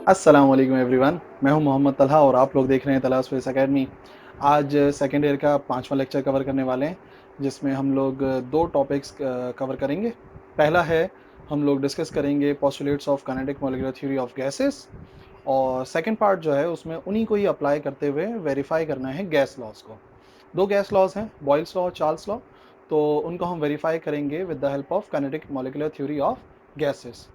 अस्सलाम वालेकुम एवरीवन, मैं हूं मोहम्मद तलहा और आप लोग देख रहे हैं तलहा स्पेस एकेडमी। आज सेकेंड ईयर का 5वां लेक्चर कवर करने वाले हैं, जिसमें हम लोग दो टॉपिक्स कवर करेंगे। पहला है, हम लोग डिस्कस करेंगे postulates of kinetic molecular theory of gases, और सेकंड पार्ट जो है उसमें उन्हीं को ही अप्लाई करते हुए वेरीफाई करना है गैस लॉज को। दो गैस लॉज हैं, बॉयल्स लॉ और चार्ल्स लॉ, तो उनको हम वेरीफाई करेंगे with the help of kinetic molecular theory of gases.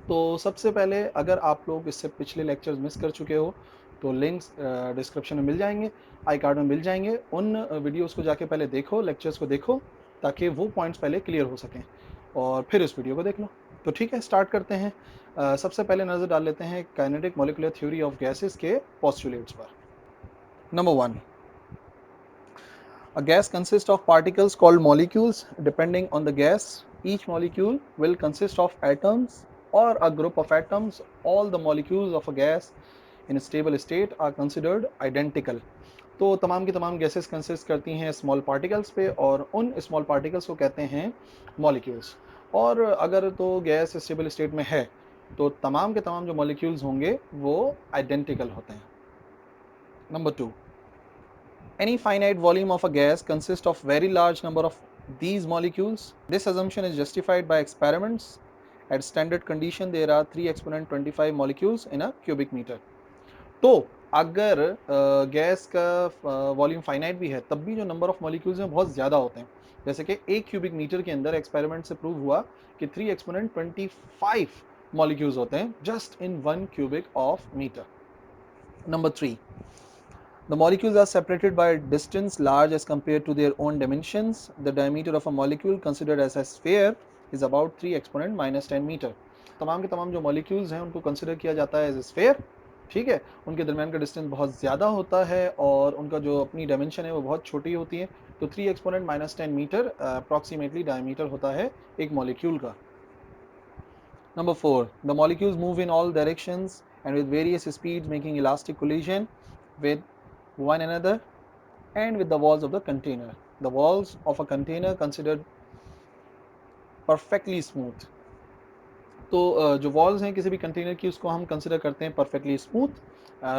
तो सबसे पहले, अगर आप लोग इससे पिछले लेक्चर्स मिस कर चुके हो तो लिंक्स डिस्क्रिप्शन में मिल जाएंगे, आई कार्ड में मिल जाएंगे। उन वीडियोस को जाके पहले देखो, लेक्चर्स को देखो, ताकि वो पॉइंट्स पहले क्लियर हो सकें, और फिर इस वीडियो को देख लो। तो ठीक है, स्टार्ट करते हैं। सबसे पहले नज़र डाल लेते हैं kinetic molecular theory of gases के पोस्टुलेट्स पर। Number 1, a gas consists of particles called molecules. Depending on the gas, each molecule will consist of atoms or a group of atoms. All the molecules of a gas in a stable state are considered identical. तो तमाम की तमाम gases consist करती हैं small particles पे, और उन small particles को कहते हैं मॉलिक्यूल्स। और अगर तो गैस स्टेबल स्टेट में है तो तमाम के तमाम जो मॉलिक्यूल्स होंगे वो आइडेंटिकल होते हैं। Number 2, any finite volume of a gas consists of very large number of these molecules. This assumption is justified by experiments. At standard condition there are 3 exponent 25 molecules in a cubic meter. तो अगर gas का volume finite भी है तब भी जो number of molecules हैं बहुत ज़्यादा होते हैं। जैसे कि 1 क्यूबिक मीटर के अंदर एक्सपेरिमेंट से प्रूव हुआ कि 3 एक्सपोनेंट 25 मॉलिक्यूल्स होते हैं just in 1 cubic of meter. Number 3, the molecules are separated by a distance large as compared to their own dimensions. The diameter of a molecule considered as a sphere is about 3 exponent minus 10 metre. तमाम के तमाम जो molecules हैं उनको consider किया जाता है as a sphere, ठीक है। उनके दरमियान का डिस्टेंस बहुत ज़्यादा होता है और उनका जो अपनी डायमेंशन है वो बहुत छोटी होती है। तो 3 exponent minus 10 meter approximately diameter होता है एक मॉलिक्यूल का। Number 4, the molecules move in all directions and with various speeds, making elastic collision with one another and with the walls of the container. The walls of a container considered perfectly smooth. तो जो walls हैं किसी भी container की उसको हम consider करते हैं परफेक्टली स्मूथ।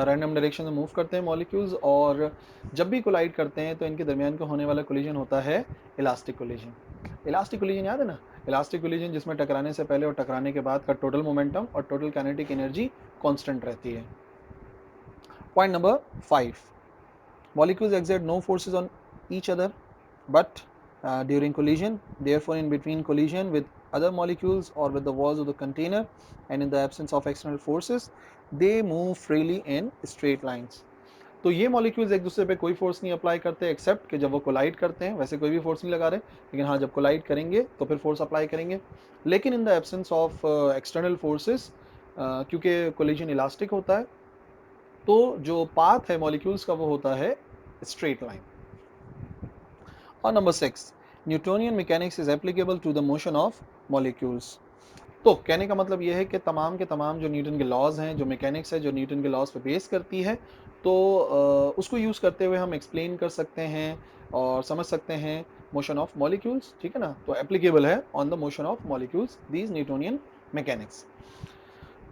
रैंडम डायरेक्शन में मूव करते हैं मॉलिक्यूल्स, और जब भी कोलाइड करते हैं तो इनके दरमियान का होने वाला कोलिजन होता है इलास्टिक कोलिजन। इलास्टिक कोलिजन याद है ना? इलास्टिक कोलिजन जिसमें टकराने से पहले और टकराने के बाद का टोटल मोमेंटम और टोटल काइनेटिक एनर्जी कांस्टेंट रहती है। Point number 5, molecules exert no forces on each other but during collision. Therefore, in between collision with other molecules or with the walls of the container and in the absence of external forces, they move freely in straight lines. तो ये molecules एक दूसरे पे कोई force नहीं apply करते accept कि जब वो कोलाइड करते हैं, वैसे कोई भी फोर्स नहीं लगा रहे, लेकिन हाँ जब कोलाइड करेंगे तो फिर फोर्स अप्लाई करेंगे। लेकिन in the absence of external forces, क्योंकि कोलिजन इलास्टिक होता है, तो जो पाथ है मॉलिक्यूल्स का वो होता है स्ट्रेट लाइन। और number 6, Newtonian mechanics is applicable to the motion of molecules. तो कहने का मतलब ये है कि तमाम के तमाम जो न्यूटन के लॉज हैं, जो मैकेनिक्स है जो न्यूटन के लॉज पे बेस करती है, तो उसको यूज़ करते हुए हम एक्सप्लेन कर सकते हैं और समझ सकते हैं मोशन ऑफ मॉलिक्यूल्स, ठीक है ना। तो एप्लीकेबल है on the motion of molecules these Newtonian mechanics.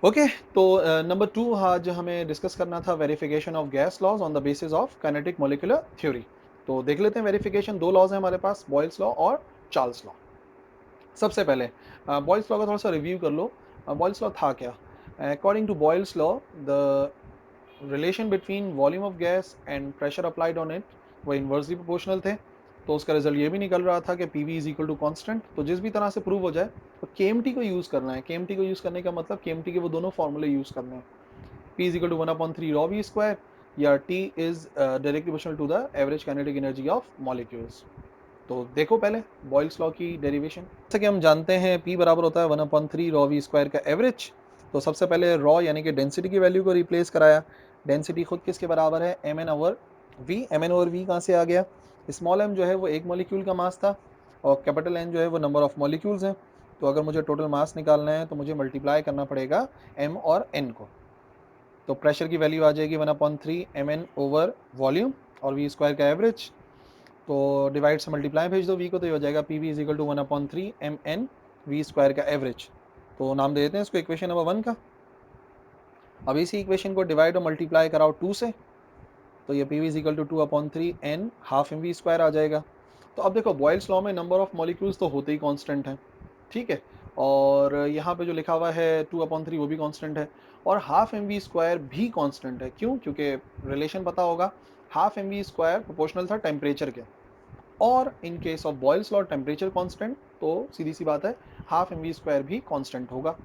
Okay, तो नंबर 2 आज हमें डिस्कस करना था verification of gas laws on the basis of kinetic molecular theory. तो देख लेते हैं वेरिफिकेशन। दो लॉज हैं हमारे पास, बॉयल्स लॉ और चार्ल्स लॉ। सबसे पहले बॉयल्स लॉ का थोड़ा सा रिव्यू कर लो। बॉयल्स लॉ था क्या? According to Boyle's law, the relation between volume of gas and pressure applied on it वो इन्वर्सली प्रोपोर्शनल थे। तो उसका रिजल्ट ये भी निकल रहा था कि P V is equal to constant. तो जिस भी तरह से प्रूव हो जाए तो के एम टी को यूज़ करना है। के एम टी को यूज़ करने का मतलब के एम टी के वो दोनों फॉर्मूले यूज़ करने हैं, P is equal to 1/3 rho V square, या T is directly proportional to the average kinetic energy of molecules. तो देखो पहले बॉयल्स लॉ की डेरिवेशन। जैसे कि हम जानते हैं P बराबर होता है 1/3 रॉ वी स्क्वायर का एवरेज। तो सबसे पहले रॉ यानी कि डेंसिटी की वैल्यू को रिप्लेस कराया। डेंसिटी खुद किसके बराबर है? M N over V. M N over V कहाँ से आ गया? स्मॉल एम जो है वो एक मॉलिक्यूल का मास था और कैपिटल एन जो है वो नंबर ऑफ मॉलिक्यूल्स हैं। तो अगर मुझे टोटल मास निकालना है तो मुझे मल्टीप्लाई करना पड़ेगा एम और एन को। तो प्रेशर की वैल्यू आ जाएगी 1/3 एम एन ओवर वॉल्यूम और वी स्क्वायर का एवरेज। तो डिवाइड से मल्टीप्लाई भेज दो वी को, तो ये हो जाएगा P V is equal to 1/3 M N V square का एवरेज। तो नाम दे देते हैं इसको इक्वेशन नंबर 1 का। अब इसी इक्वेशन को डिवाइड और मल्टीप्लाई कराओ 2 से, तो ये P V is equal to 2/3 N half M V square आ जाएगा। तो अब देखो बॉयल्स लॉ में नंबर ऑफ मॉलिक्यूल्स तो होते ही कांस्टेंट हैं, ठीक है, और यहाँ पे जो लिखा हुआ है 2/3 वो भी कांस्टेंट है, और हाफ एम वी स्क्वायर भी कांस्टेंट है। क्यों? क्योंकि रिलेशन पता होगा, half M V square proportional था टेम्परेचर के, और in case of Boyle's law temperature constant, तो सीधी सी बात है हाफ एम वी स्क्वायर भी कांस्टेंट होगा।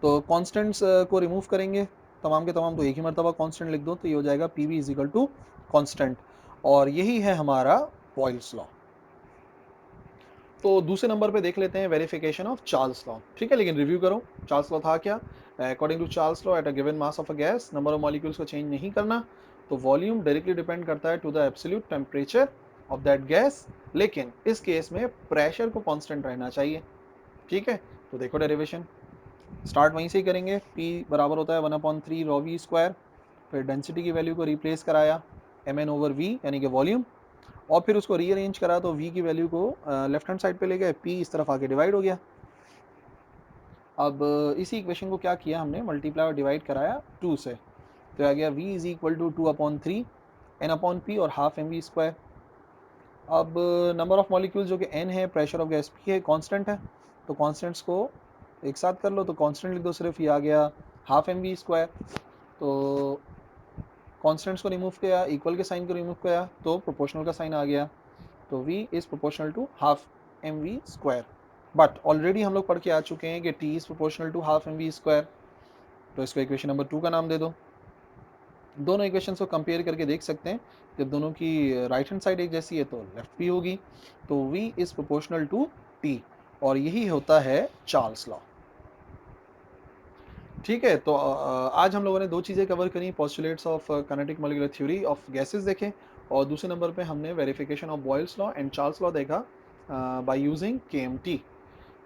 तो कांस्टेंट्स को रिमूव करेंगे तमाम के तमाम, तो एक ही मरतबा कांस्टेंट लिख दो, तो ये हो जाएगा P V is equal to constant, और यही है हमारा बॉयल्स लॉ। तो दूसरे नंबर पे देख लेते हैं वेरिफिकेशन ऑफ चार्ल्स लॉ, ठीक है, लेकिन रिव्यू करो चार्ल्स लॉ था क्या। According to Charles law, at a given mass of a gas number of molecules को चेंज नहीं करना, तो वॉल्यूम डायरेक्टली डिपेंड करता है to the absolute temperature of that gas, लेकिन इस केस में प्रेशर को कांस्टेंट रहना चाहिए, ठीक है। तो देखो डेरिवेशन स्टार्ट वहीं से ही करेंगे, P बराबर होता है 1/3 rho v स्क्वायर, फिर डेंसिटी की वैल्यू को रिप्लेस कराया mn/v यानी कि वॉल्यूम, और फिर उसको रीअरेंज करा तो v की वैल्यू को लेफ्ट हैंड साइड पे ले गए, P इस तरफ आके डिवाइड हो गया। अब इसी इक्वेशन को क्या किया हमने, मल्टीप्लाई और डिवाइड कराया 2 से, तो आ गया v is equal to 2/3 n/p और हाफ एम वी स्क्वायर। अब नंबर ऑफ मॉलिक्यूल्स जो कि n है, प्रेशर ऑफ गैस p है, कांस्टेंट है, तो कांस्टेंट्स को एक साथ कर लो, तो कांस्टेंट लिख दो सिर्फ, ये आ गया हाफ एम वी स्क्वायर। तो कांस्टेंट्स को रिमूव किया, इक्वल के साइन को रिमूव किया, तो प्रोपोर्शनल का साइन आ गया, तो v is proportional to half M V square. But already हम लोग पढ़ के आ चुके हैं कि t is proportional to half M V square, तो इसको इक्वेशन नंबर 2 का नाम दे दो। दोनों इक्वेशंस को कंपेयर करके देख सकते हैं, जब दोनों की राइट हैंड साइड एक जैसी है तो लेफ्ट भी होगी, तो v is proportional to t, और यही होता है चार्ल्स लॉ, ठीक है। तो आज हम लोगों ने दो चीज़ें कवर करी, postulates of kinetic molecular theory of gases देखे, और दूसरे नंबर पे हमने verification of Boyle's law and Charles law देखा बाय यूजिंग केएमटी,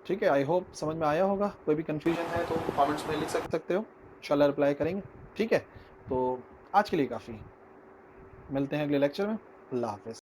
ठीक है। आई होप समझ में आया होगा, कोई भी कंफ्यूजन है तो कमेंट्स में लिख सकते हो, इंशाल्लाह रिप्लाई करेंगे, ठीक है। तो आज के लिए काफ़ी, मिलते हैं अगले लेक्चर में, अल्लाह हाफ़िज़।